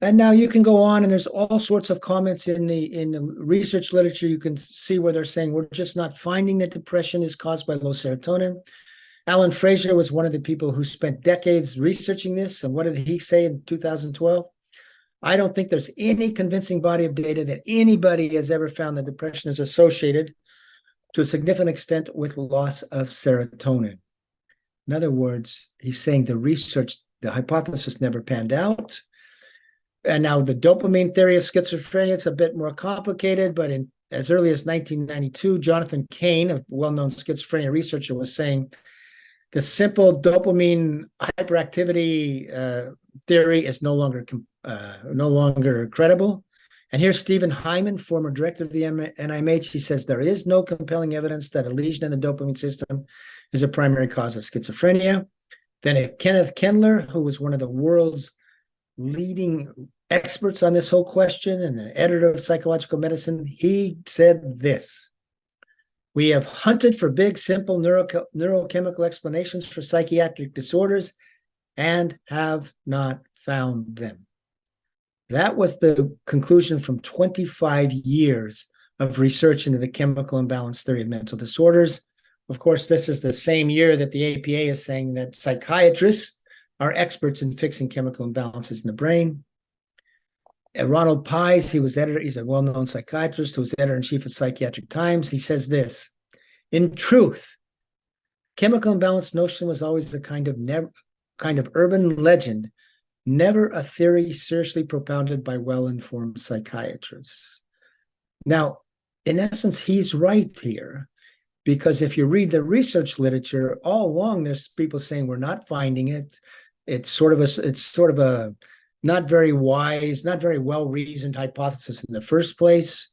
And now you can go on, and there's all sorts of comments in the research literature. You can see where they're saying we're just not finding that depression is caused by low serotonin. Alan Fraser was one of the people who spent decades researching this. And what did he say in 2012? I don't think there's any convincing body of data that anybody has ever found that depression is associated to a significant extent with loss of serotonin. In other words, he's saying the research, the hypothesis never panned out. And now the dopamine theory of schizophrenia, it's a bit more complicated, but in as early as 1992, Jonathan Kane, a well-known schizophrenia researcher, was saying the simple dopamine hyperactivity theory is no longer credible. And here's Stephen Hyman, former director of the NIMH. He says there is no compelling evidence that a lesion in the dopamine system is a primary cause of schizophrenia. Then Kenneth Kendler, who was one of the world's leading experts on this whole question and the editor of Psychological Medicine, he said this: we have hunted for big, simple neurochemical explanations for psychiatric disorders and have not found them. That was the conclusion from 25 years of research into the chemical imbalance theory of mental disorders. Of course, this is the same year that the APA is saying that psychiatrists are experts in fixing chemical imbalances in the brain. Ronald Pies, he's a well-known psychiatrist who was editor-in-chief of Psychiatric Times. He says this: in truth, chemical imbalance notion was always a kind of urban legend, never a theory seriously propounded by well-informed psychiatrists. Now, in essence, he's right here, because if you read the research literature, all along there's people saying we're not finding it. It's sort of a not very wise, not very well-reasoned hypothesis in the first place.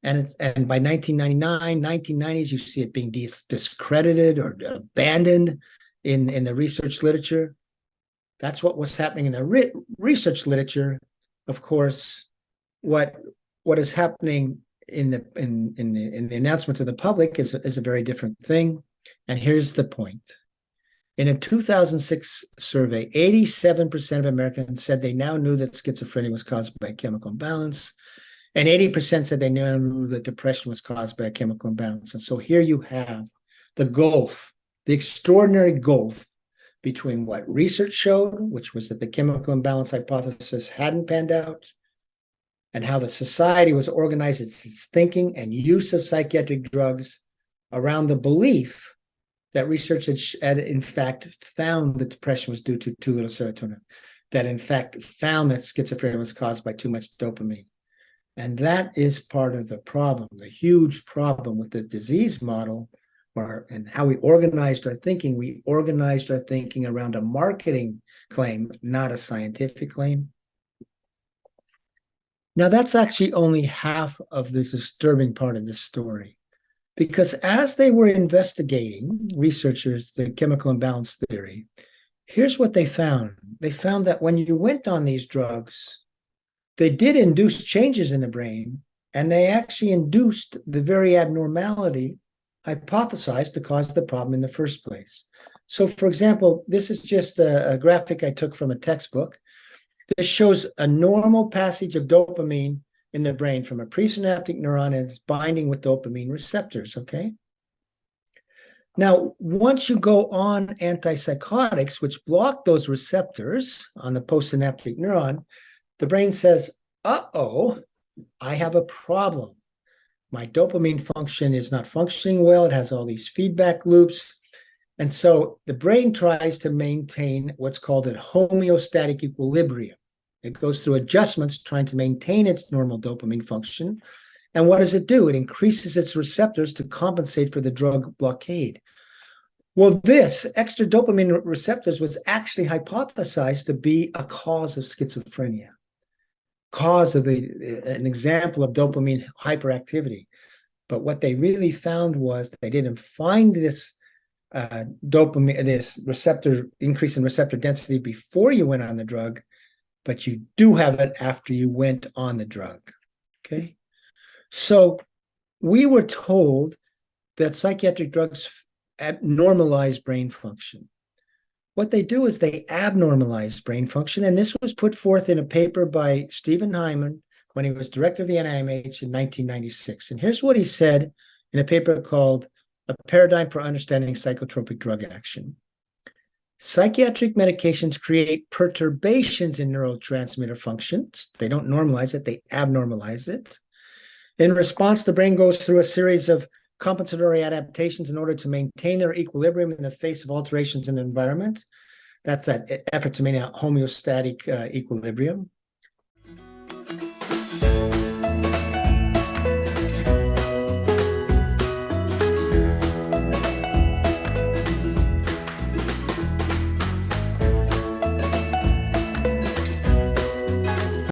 And by 1999, 1990s, you see it being discredited or abandoned in the research literature. That's what was happening in the research literature. Of course, what is happening in the announcement to the public is a very different thing. And here's the point. In a 2006 survey, 87% of Americans said they now knew that schizophrenia was caused by chemical imbalance, and 80% said they now knew that depression was caused by a chemical imbalance. And so here you have the gulf, the extraordinary gulf between what research showed, which was that the chemical imbalance hypothesis hadn't panned out, and how the society was organized its thinking and use of psychiatric drugs around the belief that research had in fact found that depression was due to too little serotonin, that in fact found that schizophrenia was caused by too much dopamine. And that is part of the problem, the huge problem with the disease model, and how we organized our thinking. We organized our thinking around a marketing claim, not a scientific claim. Now, that's actually only half of this disturbing part of this story. Because as they were investigating, researchers, the chemical imbalance theory, here's what they found. They found that when you went on these drugs, they did induce changes in the brain, and they actually induced the very abnormality hypothesized to cause the problem in the first place. So, for example, this is just a graphic I took from a textbook. This shows a normal passage of dopamine in the brain from a presynaptic neuron, and it's binding with dopamine receptors, okay? Now, once you go on antipsychotics, which block those receptors on the postsynaptic neuron, the brain says, uh-oh, I have a problem. My dopamine function is not functioning well. It has all these feedback loops. And so the brain tries to maintain what's called a homeostatic equilibrium. It goes through adjustments trying to maintain its normal dopamine function. And what does it do? It increases its receptors to compensate for the drug blockade. Well, this extra dopamine receptors was actually hypothesized to be a cause of schizophrenia, cause of an example of dopamine hyperactivity. But what they really found was they didn't find this dopamine, this receptor increase in receptor density before you went on the drug, but you do have it after you went on the drug, okay? So we were told that psychiatric drugs normalize brain function. what they do is they abnormalize brain function. And this was put forth in a paper by Stephen Hyman when he was director of the NIMH in 1996. And here's what he said in a paper called A Paradigm for Understanding Psychotropic Drug Action. Psychiatric medications create perturbations in neurotransmitter functions. They don't normalize it, they abnormalize it. In response, the brain goes through a series of compensatory adaptations in order to maintain their equilibrium in the face of alterations in the environment. That's that effort to maintain a homeostatic equilibrium.